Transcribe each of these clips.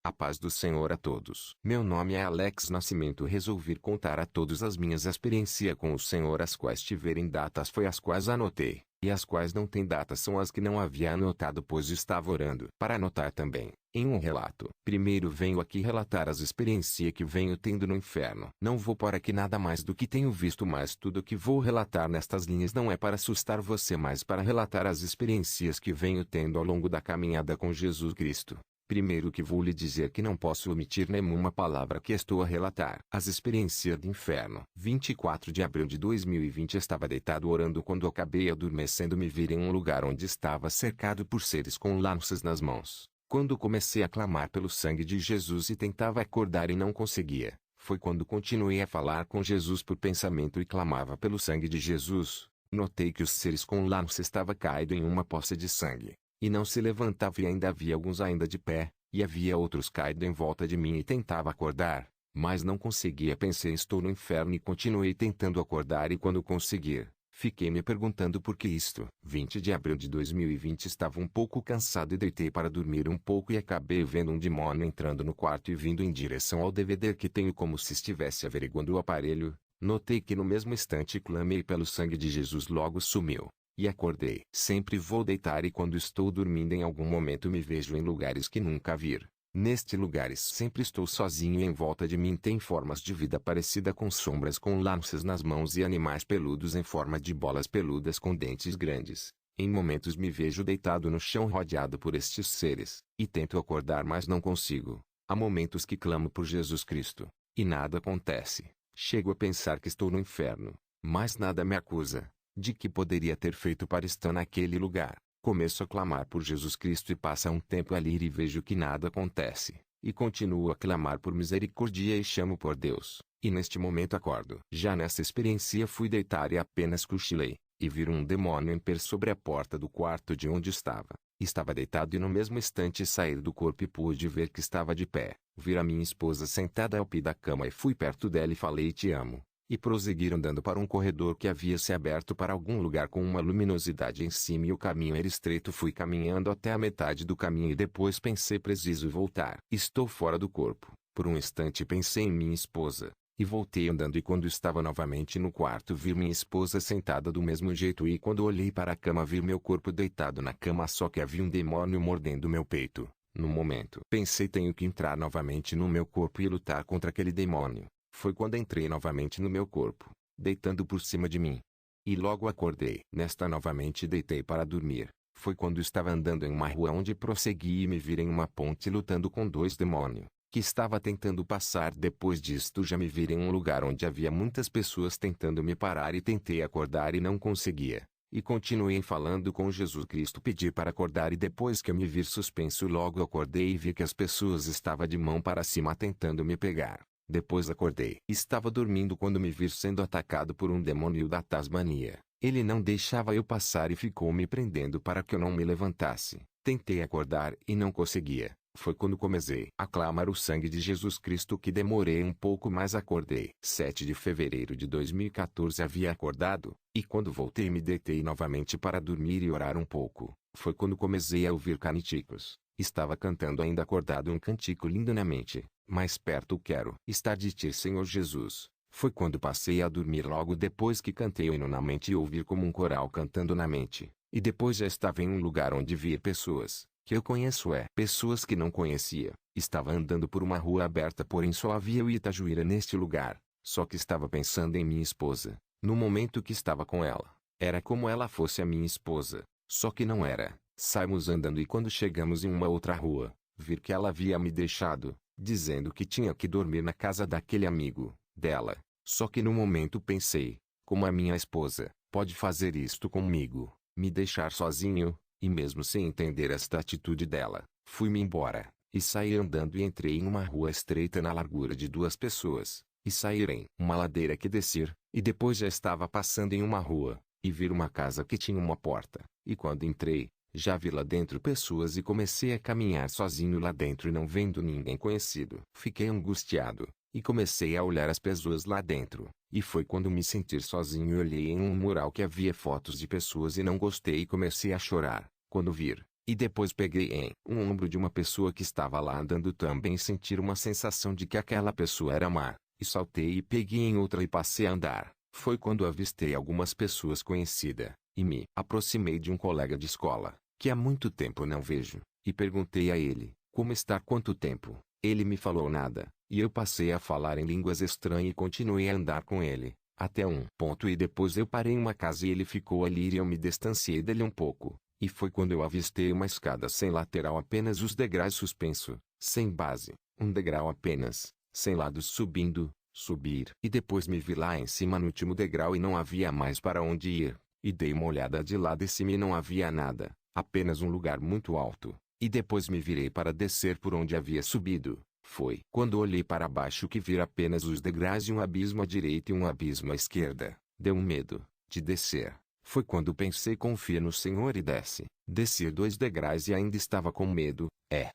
A paz do Senhor a todos. Meu nome é Alex Nascimento. Resolvi contar a todos as minhas experiências com o Senhor, as quais tiverem datas foi as quais anotei, e as quais não têm datas são as que não havia anotado, pois estava orando para anotar também, em um relato. Primeiro venho aqui relatar as experiências que venho tendo no inferno. Não vou por aqui nada mais do que tenho visto, mas tudo que vou relatar nestas linhas não é para assustar você, mas para relatar as experiências que venho tendo ao longo da caminhada com Jesus Cristo. Primeiro que vou lhe dizer que não posso omitir nenhuma palavra que estou a relatar. As experiências do inferno. 24 de abril de 2020 estava deitado orando quando acabei adormecendo, me vi em um lugar onde estava cercado por seres com lanças nas mãos. Quando comecei a clamar pelo sangue de Jesus e tentava acordar e não conseguia, foi quando continuei a falar com Jesus por pensamento e clamava pelo sangue de Jesus. Notei que os seres com lança estavam caídos em uma poça de sangue e não se levantava, e ainda havia alguns ainda de pé, e havia outros caídos em volta de mim e tentava acordar, mas não conseguia. Pensei, estou no inferno, e continuei tentando acordar, e quando conseguir, fiquei me perguntando por que isto. 20 de abril de 2020 estava um pouco cansado e deitei para dormir um pouco e acabei vendo um demônio entrando no quarto e vindo em direção ao DVD que tenho, como se estivesse averiguando o aparelho. Notei que no mesmo instante clamei pelo sangue de Jesus, logo sumiu. E acordei. Sempre vou deitar, e quando estou dormindo em algum momento me vejo em lugares que nunca vi. Nestes lugares sempre estou sozinho, e em volta de mim tem formas de vida parecida com sombras com lanças nas mãos e animais peludos em forma de bolas peludas com dentes grandes. Em momentos me vejo deitado no chão rodeado por estes seres, e tento acordar, mas não consigo. Há momentos que clamo por Jesus Cristo, e nada acontece. Chego a pensar que estou no inferno, mas nada me acusa de que poderia ter feito para estar naquele lugar. Começo a clamar por Jesus Cristo e passa um tempo ali e vejo que nada acontece. E continuo a clamar por misericórdia e chamo por Deus. E neste momento acordo. Já nessa experiência fui deitar e apenas cochilei, e vi um demônio em pé sobre a porta do quarto de onde estava. Estava deitado, e no mesmo instante sair do corpo e pude ver que estava de pé. Vi a minha esposa sentada ao pé da cama e fui perto dela e falei: te amo. E prossegui andando para um corredor que havia se aberto para algum lugar com uma luminosidade em cima, e o caminho era estreito. Fui caminhando até a metade do caminho e depois pensei: preciso voltar. Estou fora do corpo. Por um instante pensei em minha esposa, e voltei andando, e quando estava novamente no quarto vi minha esposa sentada do mesmo jeito, e quando olhei para a cama vi meu corpo deitado na cama, só que havia um demônio mordendo meu peito. No momento pensei: tenho que entrar novamente no meu corpo e lutar contra aquele demônio. Foi quando entrei novamente no meu corpo, deitando por cima de mim. E logo acordei. Nesta novamente deitei para dormir. Foi quando estava andando em uma rua onde prossegui e me vi em uma ponte lutando com dois demônios, que estava tentando passar. Depois disto já me vi em um lugar onde havia muitas pessoas tentando me parar, e tentei acordar e não conseguia. E continuei falando com Jesus Cristo, pedi para acordar, e depois que eu me vi suspenso logo acordei e vi que as pessoas estavam de mão para cima tentando me pegar. Depois acordei. Estava dormindo quando me vi sendo atacado por um demônio da Tasmania. Ele não deixava eu passar e ficou me prendendo para que eu não me levantasse. Tentei acordar e não conseguia. Foi quando comecei a clamar o sangue de Jesus Cristo que demorei um pouco, mas acordei. 7 de fevereiro de 2014 havia acordado, e quando voltei me deitei novamente para dormir e orar um pouco. Foi quando comecei a ouvir cânticos. Estava cantando ainda acordado um cântico lindo na mente. Mais perto quero estar de ti, Senhor Jesus. Foi quando passei a dormir logo depois que cantei o hino na mente e ouvir como um coral cantando na mente. E depois já estava em um lugar onde vi pessoas que eu conheço, pessoas que não conhecia. Estava andando por uma rua aberta, porém só havia eu e Itajuíra neste lugar. Só que estava pensando em minha esposa. No momento que estava com ela, era como ela fosse a minha esposa, só que não era. Saímos andando, e quando chegamos em uma outra rua, vi que ela havia me deixado, dizendo que tinha que dormir na casa daquele amigo dela. Só que no momento pensei: como a minha esposa pode fazer isto comigo, me deixar sozinho? E mesmo sem entender esta atitude dela, fui-me embora, e saí andando e entrei em uma rua estreita na largura de 2 pessoas, e saí em uma ladeira que descer, e depois já estava passando em uma rua, e vi uma casa que tinha uma porta, e quando entrei, já vi lá dentro pessoas e comecei a caminhar sozinho lá dentro e não vendo ninguém conhecido. Fiquei angustiado, e comecei a olhar as pessoas lá dentro, e foi quando me senti sozinho e olhei em um mural que havia fotos de pessoas e não gostei e comecei a chorar. Quando vir, E depois peguei em um ombro de uma pessoa que estava lá andando também e senti uma sensação de que aquela pessoa era má. E saltei e peguei em outra e passei a andar. Foi quando avistei algumas pessoas conhecidas, e me aproximei de um colega de escola, que há muito tempo não vejo, e perguntei a ele, como está quanto tempo? Ele me falou nada, e eu passei a falar em línguas estranhas e continuei a andar com ele, até um ponto e depois eu parei em uma casa e ele ficou ali e eu me distanciei dele um pouco, e foi quando eu avistei uma escada sem lateral apenas os degraus suspenso, sem base, um degrau apenas, sem lados subindo, subir. E depois me vi lá em cima no último degrau e não havia mais para onde ir, e dei uma olhada de lado de cima e não havia nada, apenas um lugar muito alto. E depois me virei para descer por onde havia subido. Foi quando olhei para baixo que vi apenas os degraus e um abismo à direita e um abismo à esquerda. Deu um medo de descer. Foi quando pensei confia no Senhor e desce. Desci 2 degraus e ainda estava com medo.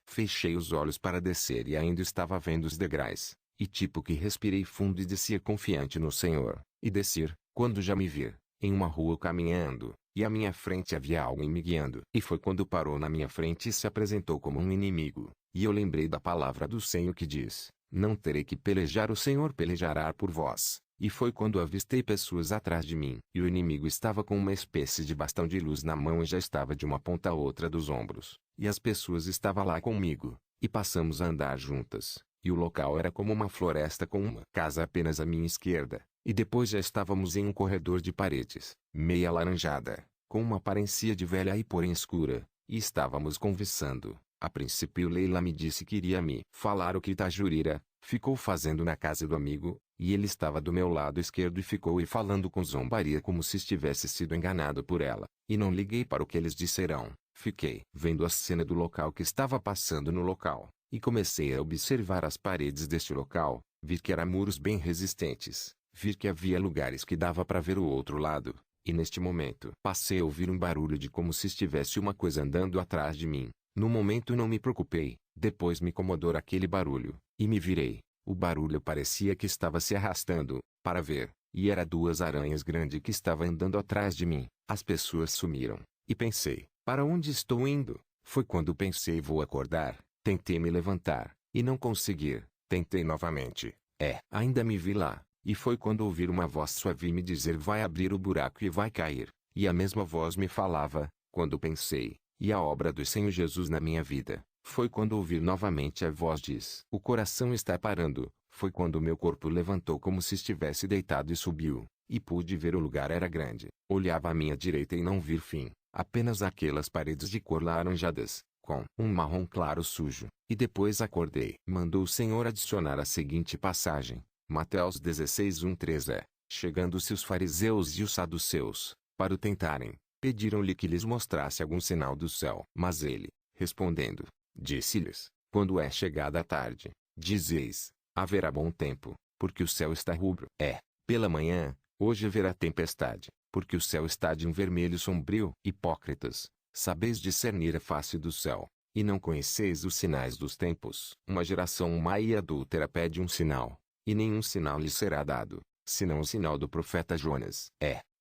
Fechei os olhos para descer e ainda estava vendo os degraus. E tipo que respirei fundo e desci confiante no Senhor. E descer, quando já me vir, em uma rua caminhando. E à minha frente havia alguém me guiando. E foi quando parou na minha frente e se apresentou como um inimigo. E eu lembrei da palavra do Senhor que diz, não terei que pelejar, o Senhor pelejará por vós. E foi quando avistei pessoas atrás de mim. E o inimigo estava com uma espécie de bastão de luz na mão e já estava de uma ponta a outra dos ombros. E as pessoas estavam lá comigo. E passamos a andar juntas. E o local era como uma floresta com uma casa apenas à minha esquerda. E depois já estávamos em um corredor de paredes, meia alaranjada, com uma aparência de velha e porém escura, e estávamos conversando. A princípio Leila me disse que iria me falar o que Itajurira ficou fazendo na casa do amigo, e ele estava do meu lado esquerdo e ficou falando com zombaria como se estivesse sido enganado por ela, e não liguei para o que eles disseram. Fiquei vendo a cena do local que estava passando no local, e comecei a observar as paredes deste local, vi que eram muros bem resistentes. Vi que havia lugares que dava para ver o outro lado, e neste momento passei a ouvir um barulho de como se estivesse uma coisa andando atrás de mim. No momento não me preocupei, depois me incomodou aquele barulho, e me virei. O barulho parecia que estava se arrastando, para ver, e era 2 aranhas grandes que estavam andando atrás de mim. As pessoas sumiram, e pensei, para onde estou indo? Foi quando pensei vou acordar, tentei me levantar, e não conseguir, tentei novamente. Ainda me vi lá. E foi quando ouvi uma voz suave me dizer vai abrir o buraco e vai cair. E a mesma voz me falava, quando pensei, e a obra do Senhor Jesus na minha vida. Foi quando ouvi novamente a voz diz, o coração está parando. Foi quando meu corpo levantou como se estivesse deitado e subiu. E pude ver o lugar era grande. Olhava à minha direita e não vi fim. Apenas aquelas paredes de cor laranjadas, com um marrom claro sujo. E depois acordei. Mandou o Senhor adicionar a seguinte passagem. Mateus 16:1-3 chegando-se os fariseus e os saduceus, para o tentarem, pediram-lhe que lhes mostrasse algum sinal do céu. Mas ele, respondendo, disse-lhes, quando é chegada a tarde, dizeis, haverá bom tempo, porque o céu está rubro. Pela manhã, hoje haverá tempestade, porque o céu está de um vermelho sombrio. Hipócritas, sabeis discernir a face do céu, e não conheceis os sinais dos tempos. Uma geração má e adúltera pede um sinal. E nenhum sinal lhe será dado, senão o sinal do profeta Jonas.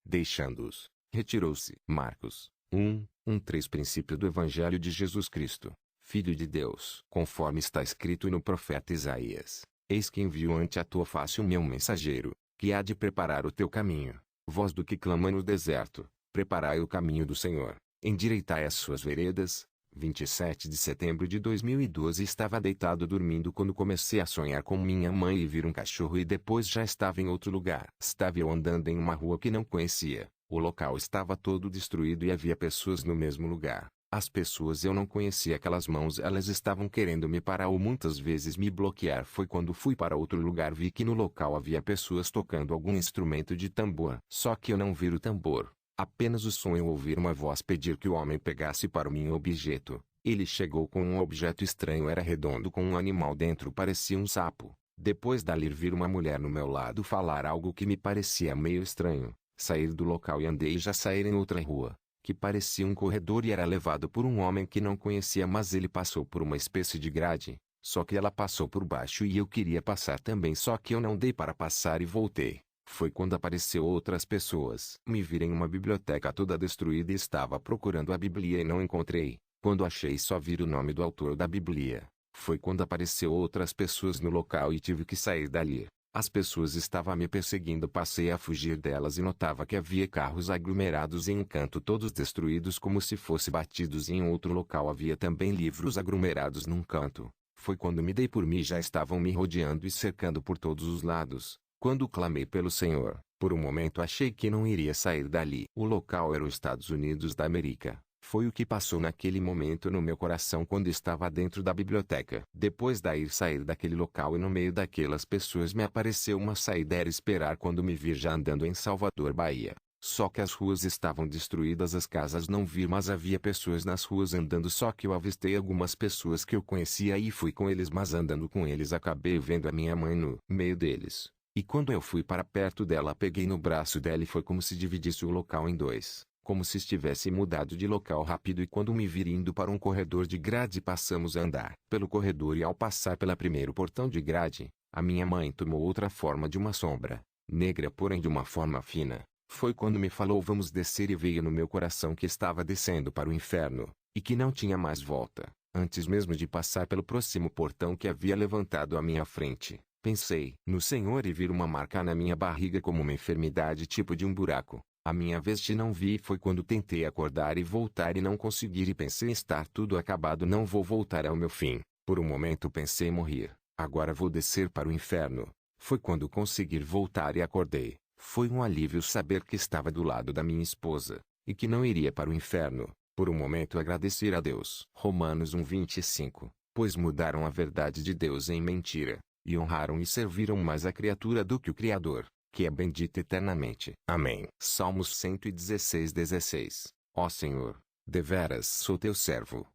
Deixando-os, retirou-se. Marcos 1:3 Princípio do Evangelho de Jesus Cristo, Filho de Deus. Conforme está escrito no profeta Isaías, eis que envio ante a tua face o meu mensageiro, que há de preparar o teu caminho. Voz do que clama no deserto, preparai o caminho do Senhor, endireitai as suas veredas. 27 de setembro de 2012 estava deitado dormindo quando comecei a sonhar com minha mãe e vir um cachorro e depois já estava em outro lugar. Estava eu andando em uma rua que não conhecia. O local estava todo destruído e havia pessoas no mesmo lugar. As pessoas eu não conhecia aquelas mãos, elas estavam querendo me parar ou muitas vezes me bloquear. Foi quando fui para outro lugar vi que no local havia pessoas tocando algum instrumento de tambor. Só que eu não vi o tambor. Apenas o som. Eu ouvir uma voz pedir que o homem pegasse para o meu objeto. Ele chegou com um objeto estranho, era redondo com um animal dentro, parecia um sapo. Depois dali vir uma mulher no meu lado falar algo que me parecia meio estranho. Sair do local e andei já sair em outra rua, que parecia um corredor e era levado por um homem que não conhecia, mas ele passou por uma espécie de grade, só que ela passou por baixo e eu queria passar também, só que eu não dei para passar e voltei. Foi quando apareceu outras pessoas. Me vi em uma biblioteca toda destruída e estava procurando a Bíblia e não encontrei. Quando achei só vir o nome do autor da Bíblia, foi quando apareceu outras pessoas no local e tive que sair dali. As pessoas estavam me perseguindo, passei a fugir delas e notava que havia carros aglomerados em um canto, todos destruídos como se fossem batidos, e em outro local havia também livros aglomerados num canto. Foi quando me dei por mim, já estavam me rodeando e cercando por todos os lados. Quando clamei pelo Senhor, por um momento achei que não iria sair dali. O local era os Estados Unidos da América. Foi o que passou naquele momento no meu coração quando estava dentro da biblioteca. Depois de sair daquele local e no meio daquelas pessoas me apareceu uma saída, era esperar quando me vir já andando em Salvador, Bahia. Só que as ruas estavam destruídas, as casas não vi, mas havia pessoas nas ruas andando, só que eu avistei algumas pessoas que eu conhecia e fui com eles, mas andando com eles acabei vendo a minha mãe no meio deles. E quando eu fui para perto dela, peguei no braço dela e foi como se dividisse o local em dois. Como se estivesse mudado de local rápido, e quando me vi indo para um corredor de grade, passamos a andar pelo corredor e ao passar pelo primeiro portão de grade, a minha mãe tomou outra forma de uma sombra, negra porém de uma forma fina. Foi quando me falou vamos descer, e veio no meu coração que estava descendo para o inferno, e que não tinha mais volta. Antes mesmo de passar pelo próximo portão que havia levantado à minha frente, pensei no Senhor e vi uma marca na minha barriga como uma enfermidade, tipo de um buraco. A minha vez de não vi foi quando tentei acordar e voltar e não conseguir, e pensei estar tudo acabado, não vou voltar ao meu fim. Por um momento pensei morrer, agora vou descer para o inferno. Foi quando consegui voltar e acordei. Foi um alívio saber que estava do lado da minha esposa, e que não iria para o inferno. Por um momento agradeci a Deus. Romanos 1:25. Pois mudaram a verdade de Deus em mentira, e honraram e serviram mais a criatura do que o Criador, que é bendito eternamente. Amém. Salmos 116:16. Ó Senhor, deveras sou teu servo,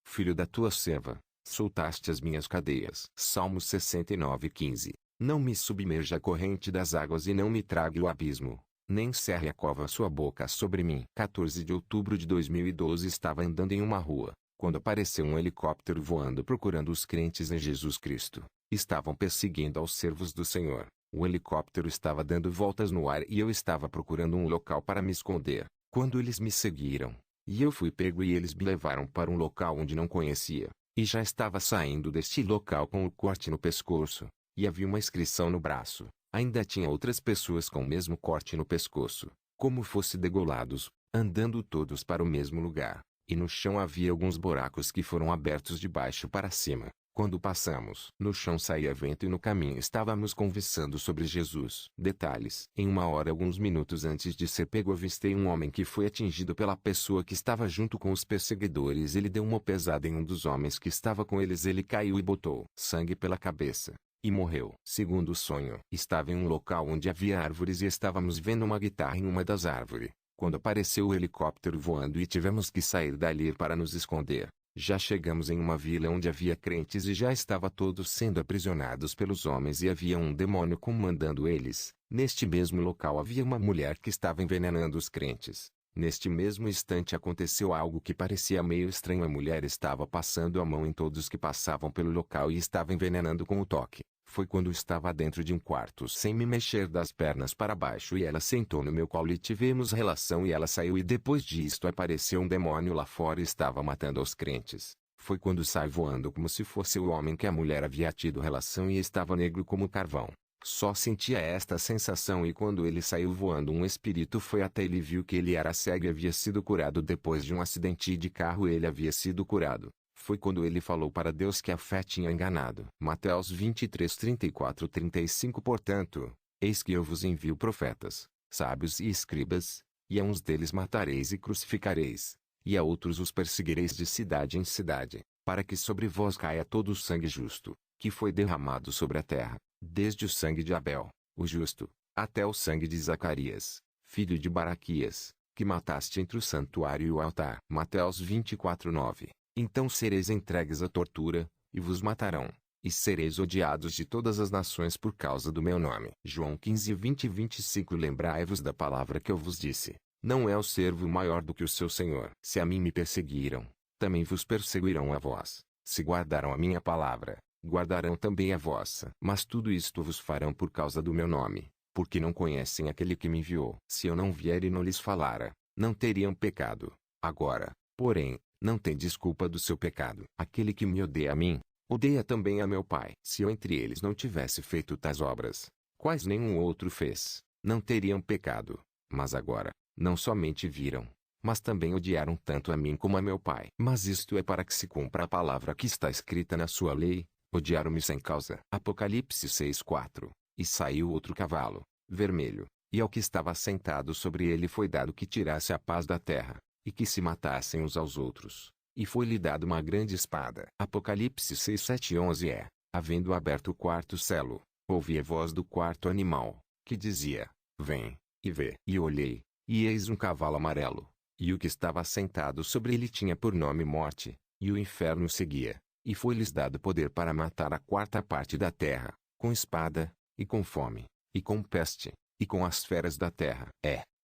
filho da tua serva, soltaste as minhas cadeias. Salmos 69:15. Não me submerja a corrente das águas e não me trague o abismo, nem cerre a cova sua boca sobre mim. 14 de outubro de 2012. Estava andando em uma rua, quando apareceu um helicóptero voando procurando os crentes em Jesus Cristo. Estavam perseguindo aos servos do Senhor. O helicóptero estava dando voltas no ar e eu estava procurando um local para me esconder, quando eles me seguiram. E eu fui pego e eles me levaram para um local onde não conhecia. E já estava saindo deste local com o corte no pescoço, e havia uma inscrição no braço. Ainda tinha outras pessoas com o mesmo corte no pescoço, como fosse degolados, andando todos para o mesmo lugar. E no chão havia alguns buracos que foram abertos de baixo para cima. Quando passamos, no chão saía vento e no caminho estávamos conversando sobre Jesus. Detalhes: em uma hora, alguns minutos antes de ser pego, avistei um homem que foi atingido pela pessoa que estava junto com os perseguidores. Ele deu uma pesada em um dos homens que estava com eles. Ele caiu e botou sangue pela cabeça, e morreu. Segundo o sonho, estava em um local onde havia árvores e estávamos vendo uma guitarra em uma das árvores, quando apareceu o helicóptero voando e tivemos que sair dali para nos esconder. Já chegamos em uma vila onde havia crentes e já estava todos sendo aprisionados pelos homens e havia um demônio comandando eles. Neste mesmo local havia uma mulher que estava envenenando os crentes. Neste mesmo instante aconteceu algo que parecia meio estranho. A mulher estava passando a mão em todos que passavam pelo local e estava envenenando com o toque. Foi quando estava dentro de um quarto sem me mexer das pernas para baixo e ela sentou no meu colo e tivemos relação e ela saiu, e depois disto apareceu um demônio lá fora e estava matando aos crentes. Foi quando sai voando como se fosse o homem que a mulher havia tido relação e estava negro como carvão. Só sentia esta sensação, e quando ele saiu voando, um espírito foi até ele e viu que ele era cego e havia sido curado depois de um acidente de carro. Ele havia sido curado. Foi quando ele falou para Deus que a fé tinha enganado. Mateus 23:34-35. Portanto, eis que eu vos envio profetas, sábios e escribas, e a uns deles matareis e crucificareis, e a outros os perseguireis de cidade em cidade, para que sobre vós caia todo o sangue justo, que foi derramado sobre a terra, desde o sangue de Abel, o justo, até o sangue de Zacarias, filho de Baraquias, que mataste entre o santuário e o altar. Mateus 24:9. Então sereis entregues à tortura, e vos matarão, e sereis odiados de todas as nações por causa do meu nome. João 15:20-25. Lembrai-vos da palavra que eu vos disse: não é o servo maior do que o seu senhor. Se a mim me perseguiram, também vos perseguirão a vós. Se guardaram a minha palavra, guardarão também a vossa. Mas tudo isto vos farão por causa do meu nome, porque não conhecem aquele que me enviou. Se eu não vier e não lhes falara, não teriam pecado. Agora, Porém, não tem desculpa do seu pecado. Aquele que me odeia a mim, odeia também a meu Pai. Se eu entre eles não tivesse feito tais obras, quais nenhum outro fez, não teriam pecado. Mas agora, não somente viram, mas também odiaram tanto a mim como a meu Pai. Mas isto é para que se cumpra a palavra que está escrita na sua lei: odiaram-me sem causa. Apocalipse 6:4. E saiu outro cavalo, vermelho, e ao que estava sentado sobre ele foi dado que tirasse a paz da terra, e que se matassem uns aos outros. E foi-lhe dado uma grande espada. Apocalipse 6:7-11. Havendo aberto o quarto selo, ouvi a voz do quarto animal, que dizia: Vem, e vê. E olhei, e eis um cavalo amarelo, e o que estava sentado sobre ele tinha por nome Morte, e o inferno seguia, e foi-lhes dado poder para matar a quarta parte da terra, com espada, e com fome, e com peste, e com as feras da terra.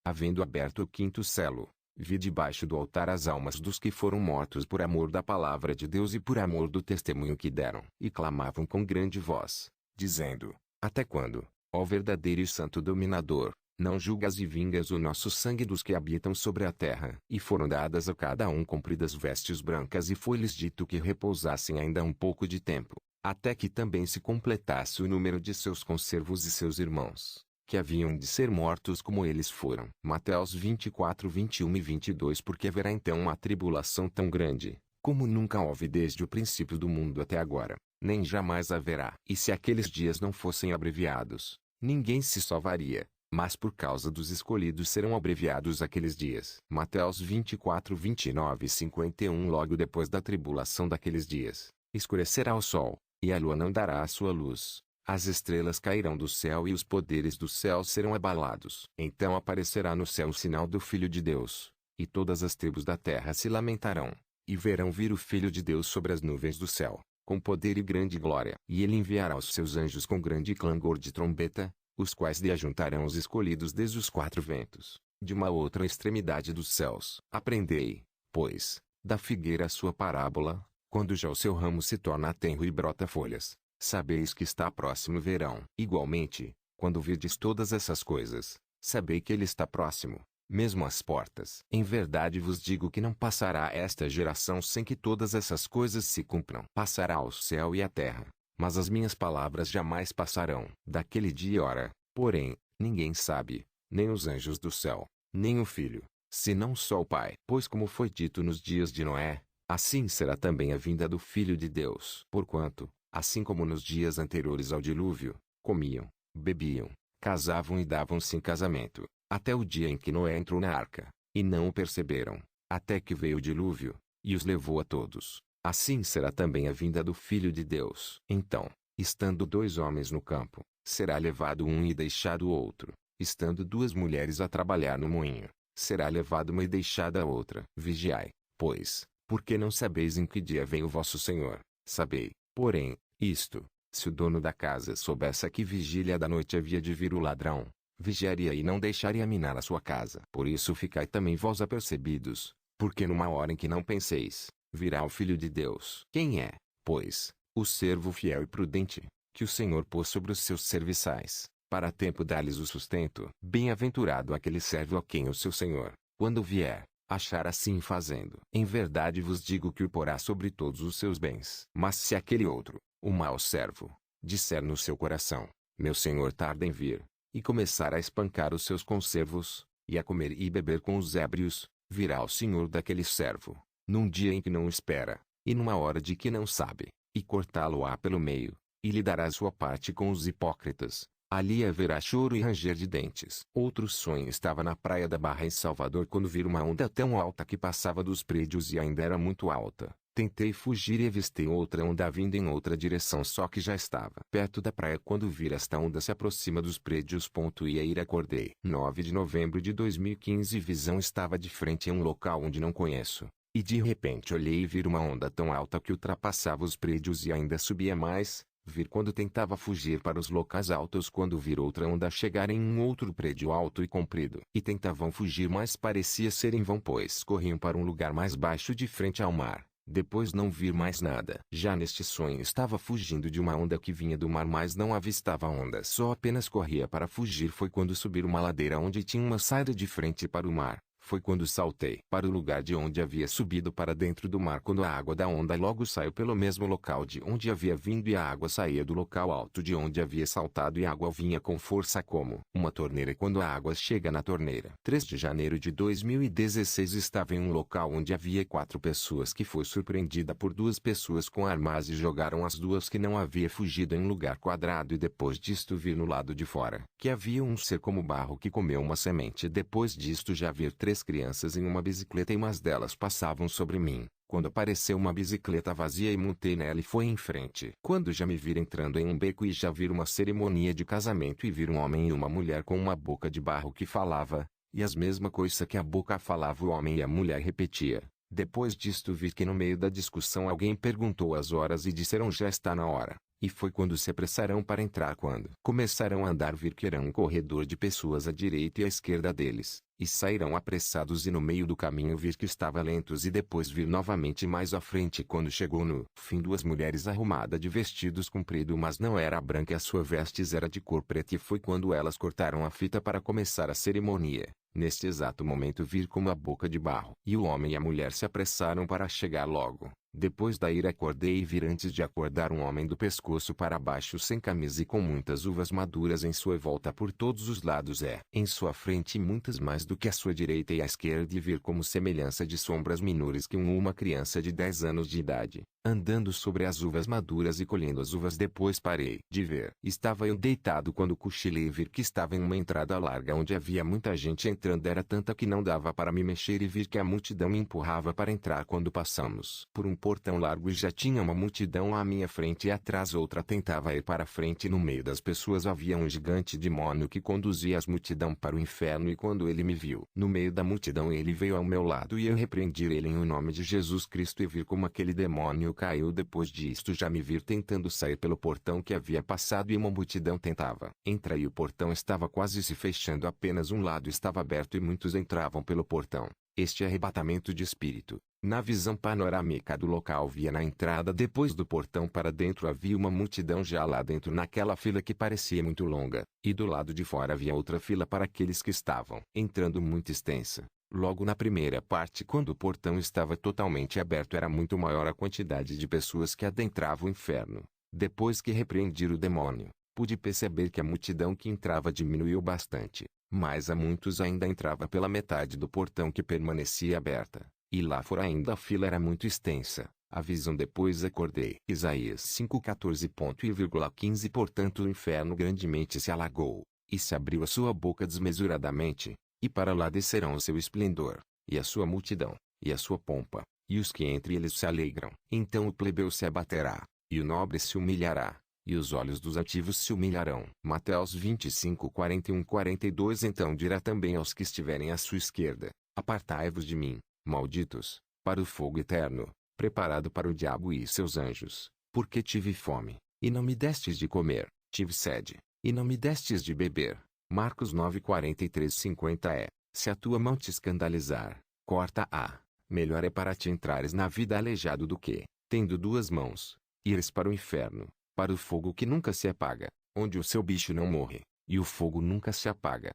Havendo aberto o quinto selo, vi debaixo do altar as almas dos que foram mortos por amor da palavra de Deus e por amor do testemunho que deram. E clamavam com grande voz, dizendo: Até quando, ó verdadeiro e santo dominador, não julgas e vingas o nosso sangue dos que habitam sobre a terra? E foram dadas a cada um compridas vestes brancas e foi-lhes dito que repousassem ainda um pouco de tempo, até que também se completasse o número de seus conservos e seus irmãos, que haviam de ser mortos como eles foram. Mateus 24:21-22. Porque haverá então uma tribulação tão grande, como nunca houve desde o princípio do mundo até agora, nem jamais haverá. E se aqueles dias não fossem abreviados, ninguém se salvaria, mas por causa dos escolhidos serão abreviados aqueles dias. Mateus 24:29-51. Logo depois da tribulação daqueles dias, escurecerá o sol, e a lua não dará a sua luz. As estrelas cairão do céu e os poderes do céu serão abalados. Então aparecerá no céu o sinal do Filho de Deus, e todas as tribos da terra se lamentarão, e verão vir o Filho de Deus sobre as nuvens do céu, com poder e grande glória. E ele enviará os seus anjos com grande clangor de trombeta, os quais lhe ajuntarão os escolhidos desde os quatro ventos, de uma outra extremidade dos céus. Aprendei, pois, da figueira a sua parábola: quando já o seu ramo se torna tenro e brota folhas, sabeis que está próximo o verão. Igualmente, quando virdes todas essas coisas, sabei que ele está próximo, mesmo às portas. Em verdade vos digo que não passará esta geração sem que todas essas coisas se cumpram. Passará o céu e a terra, mas as minhas palavras jamais passarão. Daquele dia e hora, porém, ninguém sabe, nem os anjos do céu, nem o Filho, senão só o Pai. Pois como foi dito nos dias de Noé, assim será também a vinda do Filho de Deus. Porquanto, assim como nos dias anteriores ao dilúvio, comiam, bebiam, casavam e davam-se em casamento, até o dia em que Noé entrou na arca, e não o perceberam, até que veio o dilúvio, e os levou a todos. Assim será também a vinda do Filho de Deus. Então, estando dois homens no campo, será levado um e deixado o outro. Estando duas mulheres a trabalhar no moinho, será levado uma e deixada a outra. Vigiai, pois, porque não sabeis em que dia vem o vosso Senhor. Sabei, porém, isto: se o dono da casa soubesse a que vigília da noite havia de vir o ladrão, vigiaria e não deixaria minar a sua casa. Por isso ficai também vós apercebidos, porque numa hora em que não penseis, virá o Filho de Deus. Quem é, pois, o servo fiel e prudente, que o Senhor pôs sobre os seus serviçais, para a tempo dar-lhes o sustento? Bem-aventurado aquele servo a quem o seu Senhor, quando vier, achar assim fazendo. Em verdade vos digo que o porá sobre todos os seus bens. Mas se aquele outro, o mau servo, disser no seu coração: meu senhor tarda em vir, e começar a espancar os seus conservos, e a comer e beber com os ébrios, virá o senhor daquele servo, num dia em que não espera, e numa hora de que não sabe, e cortá-lo-á pelo meio, e lhe dará sua parte com os hipócritas. Ali haverá choro e ranger de dentes. Outro sonho: estava na praia da Barra em Salvador quando vi uma onda tão alta que passava dos prédios e ainda era muito alta. Tentei fugir e avistei outra onda vindo em outra direção, só que já estava perto da praia quando vi esta onda se aproxima dos prédios. E aí acordei. 9 de novembro de 2015. Visão: estava de frente a um local onde não conheço, e de repente olhei e vi uma onda tão alta que ultrapassava os prédios e ainda subia mais. Vir quando tentava fugir para os locais altos, quando vir outra onda chegar em um outro prédio alto e comprido. E tentavam fugir, mas parecia ser em vão, pois corriam para um lugar mais baixo de frente ao mar. Depois não vi mais nada. Já neste sonho estava fugindo de uma onda que vinha do mar, mas não avistava a onda. Só apenas corria para fugir. Foi quando subir uma ladeira onde tinha uma saída de frente para o mar. Foi quando saltei para o lugar de onde havia subido para dentro do mar, quando a água da onda logo saiu pelo mesmo local de onde havia vindo, e a água saía do local alto de onde havia saltado, e a água vinha com força como uma torneira quando a água chega na torneira. 3 de janeiro de 2016 estava em um local onde havia 4 pessoas, que foi surpreendida por 2 pessoas com armas e jogaram as 2 que não havia fugido em um lugar quadrado, e depois disto vi no lado de fora que havia um ser como barro que comeu uma semente. Depois disto já vi 3 crianças em uma bicicleta, e umas delas passavam sobre mim, quando apareceu uma bicicleta vazia e montei nela e foi em frente. Quando já me vir entrando em um beco e já vir uma cerimônia de casamento, e vir um homem e uma mulher com uma boca de barro que falava, e as mesma coisa que a boca falava o homem e a mulher repetia. Depois disto vi que no meio da discussão alguém perguntou as horas e disseram já está na hora. E foi quando se apressarão para entrar, quando começarão a andar, vir que era um corredor de pessoas à direita e à esquerda deles, e sairão apressados, e no meio do caminho vir que estava lentos, e depois vir novamente mais à frente, quando chegou no fim 2 mulheres arrumadas de vestidos compridos, mas não era branca, e a sua vestes era de cor preta, e foi quando elas cortaram a fita para começar a cerimônia. Neste exato momento vir como a boca de barro, e o homem e a mulher se apressaram para chegar logo. Depois daí acordei e vi antes de acordar um homem do pescoço para baixo sem camisa e com muitas uvas maduras em sua volta por todos os lados, em sua frente, e muitas mais do que à sua direita e à esquerda, e vir como semelhança de sombras menores que uma criança de 10 anos de idade, andando sobre as uvas maduras e colhendo as uvas. Depois parei de ver. Estava eu deitado quando cochilei e vir que estava em uma entrada larga onde havia muita gente entrando, era tanta que não dava para me mexer, e vir que a multidão me empurrava para entrar. Quando passamos por um portão largo e já tinha uma multidão à minha frente, e atrás outra tentava ir para frente, e no meio das pessoas havia um gigante demônio que conduzia as multidão para o inferno, e quando ele me viu no meio da multidão, ele veio ao meu lado e eu repreendi ele em o nome de Jesus Cristo, e vir como aquele demônio caiu. Depois disto já me vir tentando sair pelo portão que havia passado, e uma multidão tentava entrar, e o portão estava quase se fechando, apenas um lado estava aberto e muitos entravam pelo portão. Este arrebatamento de espírito. Na visão panorâmica do local via na entrada depois do portão para dentro havia uma multidão já lá dentro naquela fila que parecia muito longa, e do lado de fora havia outra fila para aqueles que estavam entrando muito extensa. Logo na primeira parte, quando o portão estava totalmente aberto, era muito maior a quantidade de pessoas que adentravam o inferno. Depois que repreendi o demônio, pude perceber que a multidão que entrava diminuiu bastante, mas a muitos ainda entrava pela metade do portão que permanecia aberta, e lá fora ainda a fila era muito extensa. A visão depois acordei. Isaías 5:14.15 Portanto o inferno grandemente se alagou, e se abriu a sua boca desmesuradamente, e para lá descerão o seu esplendor, e a sua multidão, e a sua pompa, e os que entre eles se alegram. Então o plebeu se abaterá, e o nobre se humilhará, e os olhos dos altivos se humilharão. Mateus 25:41-42 Então dirá também aos que estiverem à sua esquerda: Apartai-vos de mim, malditos, para o fogo eterno, preparado para o diabo e seus anjos, porque tive fome, e não me destes de comer, tive sede, e não me destes de beber. Marcos 9:43-50 Se a tua mão te escandalizar, corta-a. Melhor é para ti entrares na vida aleijado do que, tendo 2 mãos, ires para o inferno, para o fogo que nunca se apaga, onde o seu bicho não morre, e o fogo nunca se apaga.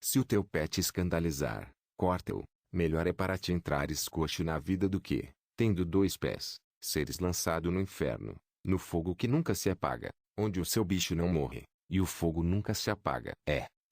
Se o teu pé te escandalizar, corta-o. Melhor é para ti entrares coxo na vida do que, tendo 2 pés, seres lançado no inferno, no fogo que nunca se apaga, onde o seu bicho não morre, e o fogo nunca se apaga.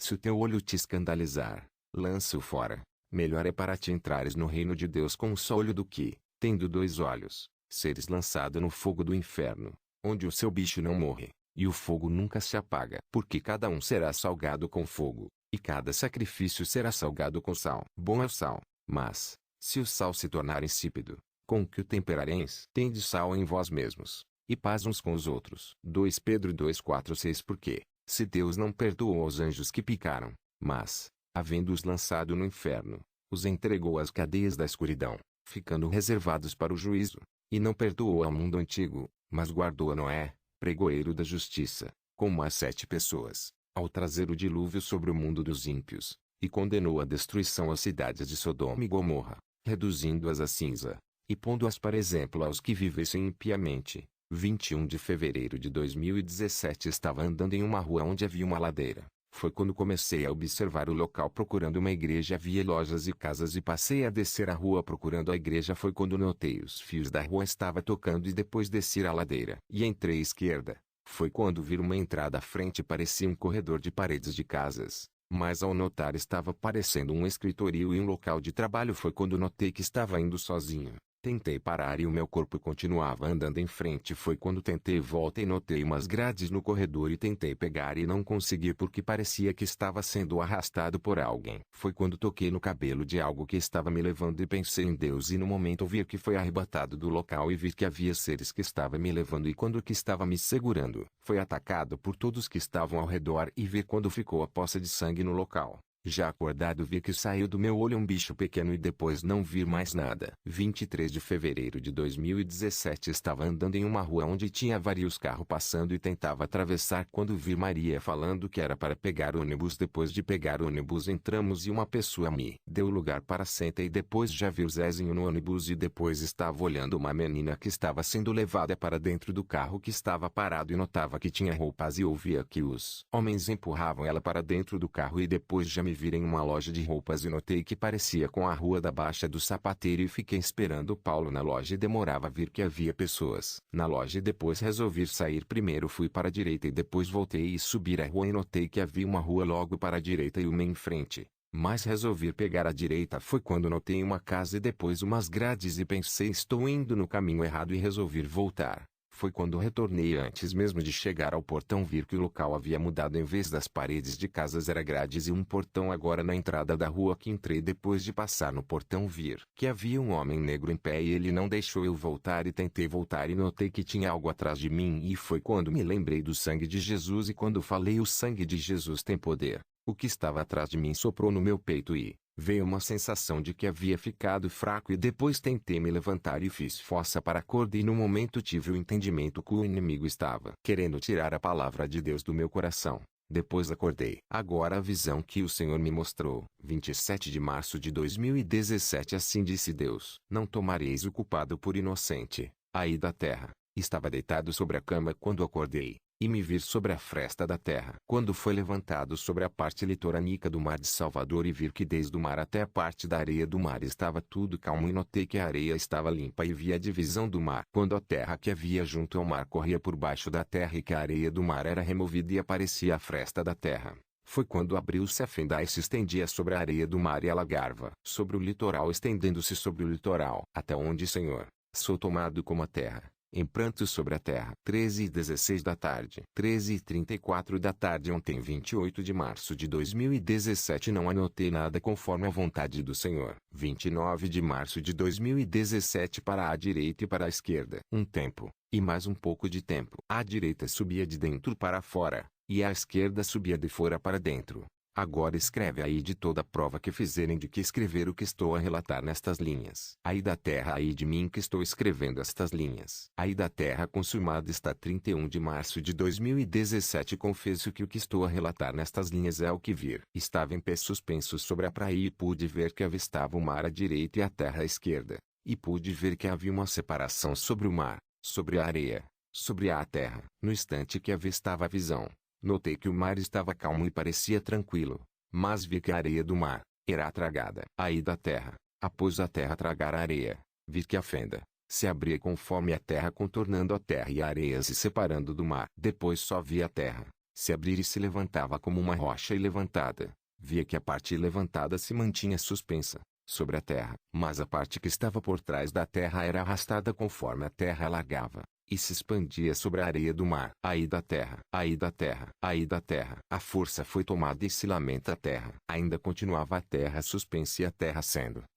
Se o teu olho te escandalizar, lança-o fora. Melhor é para ti entrares no reino de Deus com um só olho do que, tendo 2 olhos, seres lançado no fogo do inferno, onde o seu bicho não morre, e o fogo nunca se apaga. Porque cada um será salgado com fogo, e cada sacrifício será salgado com sal. Bom é o sal, mas, se o sal se tornar insípido, com que o temperareis? Tende sal em vós mesmos, e paz uns com os outros. 2 Pedro 2:4-6 Porque, se Deus não perdoou aos anjos que picaram, mas, havendo-os lançado no inferno, os entregou às cadeias da escuridão, ficando reservados para o juízo, e não perdoou ao mundo antigo, mas guardou a Noé, pregoeiro da justiça, como as 7 pessoas, ao trazer o dilúvio sobre o mundo dos ímpios, e condenou à destruição as cidades de Sodoma e Gomorra, reduzindo-as a cinza, e pondo-as para exemplo aos que vivessem impiamente. 21 de fevereiro de 2017 Estava andando em uma rua onde havia uma ladeira, Foi quando comecei a observar o local procurando uma igreja. Havia lojas e casas e passei a descer a rua procurando a igreja. Foi quando notei os fios da rua estava tocando e depois desci a ladeira. E entrei à esquerda. Foi quando vi uma entrada à frente, parecia um corredor de paredes de casas. Mas ao notar estava parecendo um escritório e um local de trabalho. Foi quando notei que estava indo sozinho. Tentei parar e o meu corpo continuava andando em frente. Foi quando tentei volta e notei umas grades no corredor e tentei pegar e não consegui porque parecia que estava sendo arrastado por alguém. Foi quando toquei no cabelo de algo que estava me levando e pensei em Deus e no momento vi que foi arrebatado do local e vi que havia seres que estavam me levando e quando que estava me segurando, foi atacado por todos que estavam ao redor e vi quando ficou a poça de sangue no local. Já acordado vi que saiu do meu olho um bicho pequeno e depois não vi mais nada. 23 de fevereiro de 2017 estava andando em uma rua onde tinha vários carros passando e tentava atravessar quando vi Maria falando que era para pegar ônibus. Depois de pegar ônibus entramos e uma pessoa me deu lugar para sentar e depois já vi o Zezinho no ônibus e depois estava olhando uma menina que estava sendo levada para dentro do carro que estava parado e notava que tinha roupas e ouvia que os homens empurravam ela para dentro do carro e depois já me vir em uma loja de roupas e notei que parecia com a Rua da Baixa do Sapateiro e fiquei esperando Paulo na loja e demorava a vir que havia pessoas na loja e depois resolvi sair. Primeiro fui para a direita e depois voltei e subir a rua e notei que havia uma rua logo para a direita e uma em frente. Mas resolvi pegar a direita. Foi quando notei uma casa e depois umas grades e pensei estou indo no caminho errado e resolvi voltar. Foi quando retornei antes mesmo de chegar ao portão vir que o local havia mudado. Em vez das paredes de casas era grades e um portão agora na entrada da rua que entrei. Depois de passar no portão vir que havia um homem negro em pé e ele não deixou eu voltar e tentei voltar e notei que tinha algo atrás de mim e foi quando me lembrei do sangue de Jesus e quando falei o sangue de Jesus tem poder, o que estava atrás de mim soprou no meu peito e veio uma sensação de que havia ficado fraco e depois tentei me levantar e fiz força para acordar e no momento tive o entendimento que o inimigo estava querendo tirar a palavra de Deus do meu coração. Depois acordei. Agora a visão que o Senhor me mostrou. 27 de março de 2017 Assim disse Deus: Não tomareis o culpado por inocente. Aí da terra. Estava deitado sobre a cama quando acordei e me vir sobre a fresta da terra. Quando foi levantado sobre a parte litorânica do mar de Salvador e vir que desde o mar até a parte da areia do mar estava tudo calmo e notei que a areia estava limpa e vi a divisão do mar. Quando a terra que havia junto ao mar corria por baixo da terra e que a areia do mar era removida e aparecia a fresta da terra. Foi quando abriu-se a fenda e se estendia sobre a areia do mar e alagava sobre o litoral estendendo-se sobre o litoral. Até onde, Senhor, sou tomado como a terra. Em pranto sobre a terra. 13h16 da tarde. 13h34 da tarde. Ontem 28 de março de 2017 não anotei nada conforme a vontade do Senhor. 29 de março de 2017 para a direita e para a esquerda. Um tempo, e mais um pouco de tempo. A direita subia de dentro para fora, e a esquerda subia de fora para dentro. Agora escreve aí de toda a prova que fizerem de que escrever o que estou a relatar nestas linhas. Aí da terra, aí de mim que estou escrevendo estas linhas. Aí da terra consumada está 31 de março de 2017 Confesso que o que estou a relatar nestas linhas é o que vir. Estava em pé suspenso sobre a praia e pude ver que avistava o mar à direita e a terra à esquerda. E pude ver que havia uma separação sobre o mar, sobre a areia, sobre a terra. No instante que avistava a visão, notei que o mar estava calmo e parecia tranquilo, mas vi que a areia do mar era tragada. Aí da terra, após a terra tragar a areia, vi que a fenda se abria conforme a terra contornando a terra e a areia se separando do mar. Depois só vi a terra se abrir e se levantava como uma rocha e levantada. Via que a parte levantada se mantinha suspensa sobre a terra, mas a parte que estava por trás da terra era arrastada conforme a terra alagava e se expandia sobre a areia do mar. Aí da terra, aí da terra, aí da terra. A força foi tomada e se lamenta a terra. Ainda continuava a terra suspensa e a terra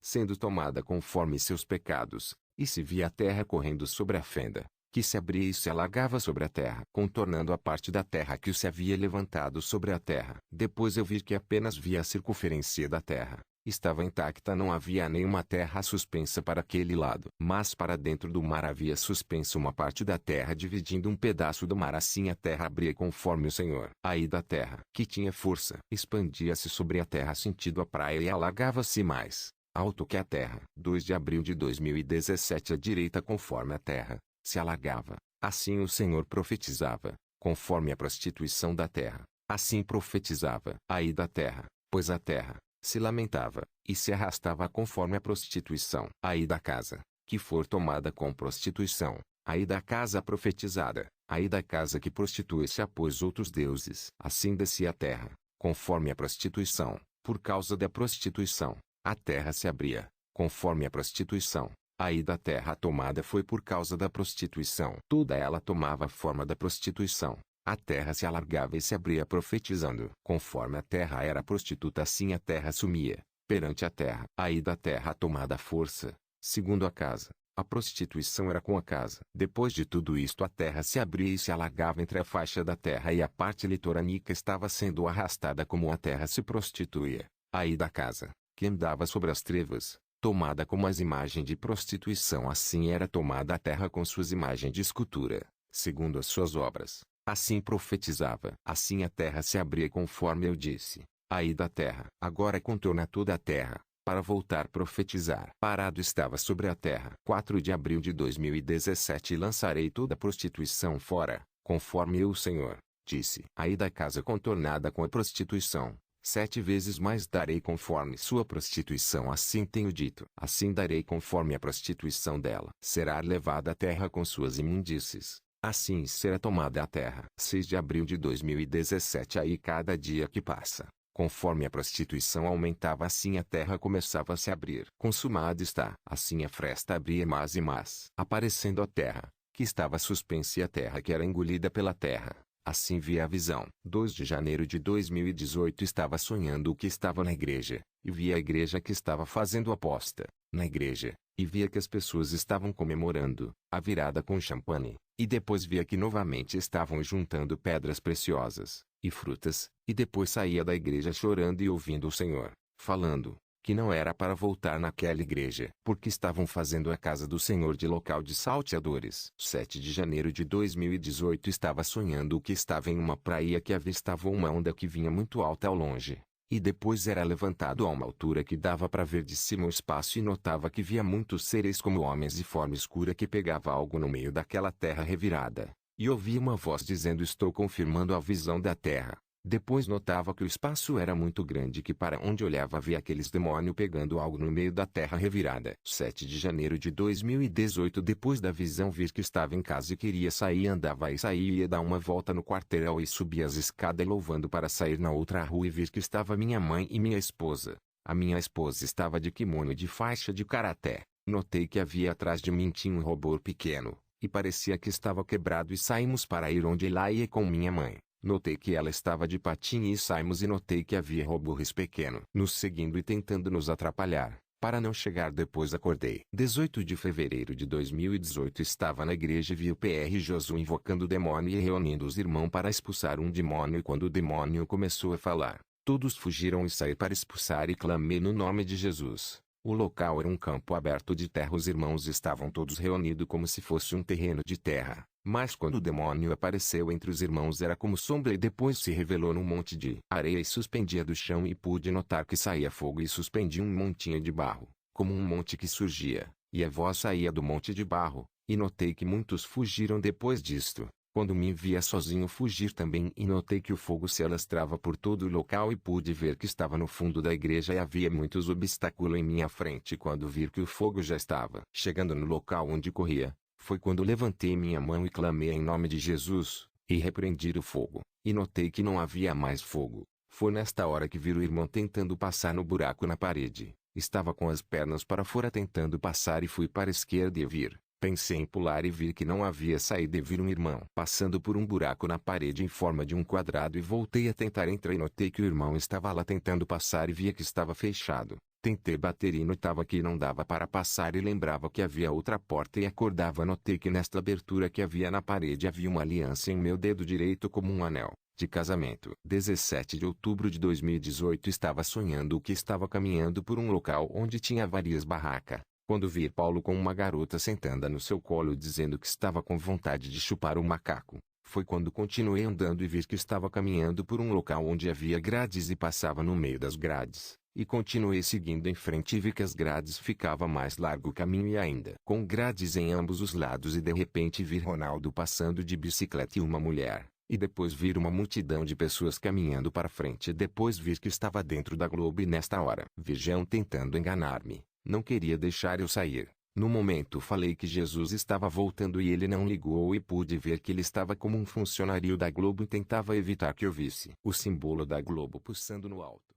sendo tomada conforme seus pecados, e se via a terra correndo sobre a fenda, que se abria e se alagava sobre a terra, contornando a parte da terra que se havia levantado sobre a terra. Depois eu vi que apenas via a circunferência da terra. Estava intacta, não havia nenhuma terra suspensa para aquele lado. Mas para dentro do mar havia suspensa uma parte da terra dividindo um pedaço do mar. Assim a terra abria conforme o Senhor. Aí da terra, que tinha força, expandia-se sobre a terra sentido a praia e alagava-se mais alto que a terra. 2 de abril de 2017 à direita conforme a terra se alagava. Assim o Senhor profetizava, conforme a prostituição da terra. Assim profetizava. Ai da terra, pois a terra se lamentava, e se arrastava conforme a prostituição. Ai da casa, que for tomada com prostituição. Ai da casa profetizada, ai da casa que prostitui-se após outros deuses. Assim descia a terra, conforme a prostituição, por causa da prostituição. A terra se abria, conforme a prostituição. Ai da terra tomada foi por causa da prostituição. Toda ela tomava a forma da prostituição. A terra se alargava e se abria profetizando. Conforme a terra era prostituta, assim a terra sumia perante a terra. Ai da terra tomada à força, segundo a casa. A prostituição era com a casa. Depois de tudo isto, a terra se abria e se alargava entre a faixa da terra e a parte litorânica estava sendo arrastada como a terra se prostituía. Ai da casa, que andava sobre as trevas, tomada como as imagens de prostituição, assim era tomada a terra com suas imagens de escultura, segundo as suas obras. Assim profetizava. Assim a terra se abria conforme eu disse. Ai da terra. Agora contorna toda a terra, para voltar a profetizar. Parado estava sobre a terra. 4 de abril de 2017 lançarei toda a prostituição fora, conforme eu, o Senhor, disse. Ai da casa contornada com a prostituição. 7 vezes mais darei conforme sua prostituição, assim tenho dito. Assim darei conforme a prostituição dela. Será levada a terra com suas imundícies. Assim será tomada a terra. 6 de abril de 2017 Aí cada dia que passa, conforme a prostituição aumentava, assim a terra começava a se abrir. Consumada está. Assim a fresta abria mais e mais, aparecendo a terra, que estava suspensa, e a terra que era engolida pela terra. Assim vi a visão. 2 de janeiro de 2018 Estava sonhando o que estava na igreja, e vi a igreja que estava fazendo aposta na igreja, e via que as pessoas estavam comemorando a virada com champanhe, e depois via que novamente estavam juntando pedras preciosas e frutas, e depois saía da igreja chorando e ouvindo o Senhor falando que não era para voltar naquela igreja, porque estavam fazendo a casa do Senhor de local de salteadores. 7 de janeiro de 2018 Estava sonhando que estava em uma praia, que avistava uma onda que vinha muito alta ao longe, e depois era levantado a uma altura que dava para ver de cima o espaço, e notava que via muitos seres como homens de forma escura que pegava algo no meio daquela terra revirada, e ouvia uma voz dizendo: estou confirmando a visão da terra. Depois notava que o espaço era muito grande, que para onde olhava via aqueles demônios pegando algo no meio da terra revirada. 7 de janeiro de 2018 Depois da visão vi que estava em casa e queria sair, andava e saía e ia dar uma volta no quarteirão e subia as escadas louvando para sair na outra rua, e vi que estava minha mãe e minha esposa. A minha esposa estava de kimono e de faixa de karaté. Notei que havia atrás de mim tinha um robô pequeno, e parecia que estava quebrado, e saímos para ir onde ela ia com minha mãe. Notei que ela estava de patinho e saímos, e notei que havia robôs pequeno nos seguindo e tentando nos atrapalhar, para não chegar. Depois acordei. 18 de fevereiro de 2018 Estava na igreja e vi o Pr. Josué invocando o demônio e reunindo os irmãos para expulsar um demônio, e quando o demônio começou a falar, todos fugiram e saíram para expulsar, e clamei no nome de Jesus. O local era um campo aberto de terra. Os irmãos estavam todos reunidos como se fosse um terreno de terra. Mas quando o demônio apareceu entre os irmãos era como sombra, e depois se revelou num monte de areia e suspendia do chão, e pude notar que saía fogo e suspendia um montinho de barro, como um monte que surgia, e a voz saía do monte de barro, e notei que muitos fugiram depois disto. Quando me via sozinho fugir também, e notei que o fogo se alastrava por todo o local, e pude ver que estava no fundo da igreja e havia muitos obstáculos em minha frente. Quando vi que o fogo já estava chegando no local onde corria, foi quando levantei minha mão e clamei em nome de Jesus, e repreendi o fogo, e notei que não havia mais fogo. Foi nesta hora que vi o irmão tentando passar no buraco na parede. Estava com as pernas para fora tentando passar, e fui para a esquerda e vir. Pensei em pular e vi que não havia saída, e vi um irmão passando por um buraco na parede em forma de um quadrado, e voltei a tentar entrar e notei que o irmão estava lá tentando passar e via que estava fechado. Tentei bater e notava que não dava para passar, e lembrava que havia outra porta, e acordava. Notei que nesta abertura que havia na parede havia uma aliança em meu dedo direito como um anel de casamento. 17 de outubro de 2018 Estava sonhando que estava caminhando por um local onde tinha várias barracas, quando vi Paulo com uma garota sentada no seu colo dizendo que estava com vontade de chupar um macaco. Foi quando continuei andando e vi que estava caminhando por um local onde havia grades e passava no meio das grades. E continuei seguindo em frente e vi que as grades ficava mais largo o caminho e ainda com grades em ambos os lados, e de repente vi Ronaldo passando de bicicleta e uma mulher E depois vir uma multidão de pessoas caminhando para frente e depois vir que estava dentro da Globo e nesta hora. Vigiam tentando enganar-me. Não queria deixar eu sair. No momento falei que Jesus estava voltando e ele não ligou e pude ver que ele estava como um funcionário da Globo e tentava evitar que eu visse o símbolo da Globo pulsando no alto.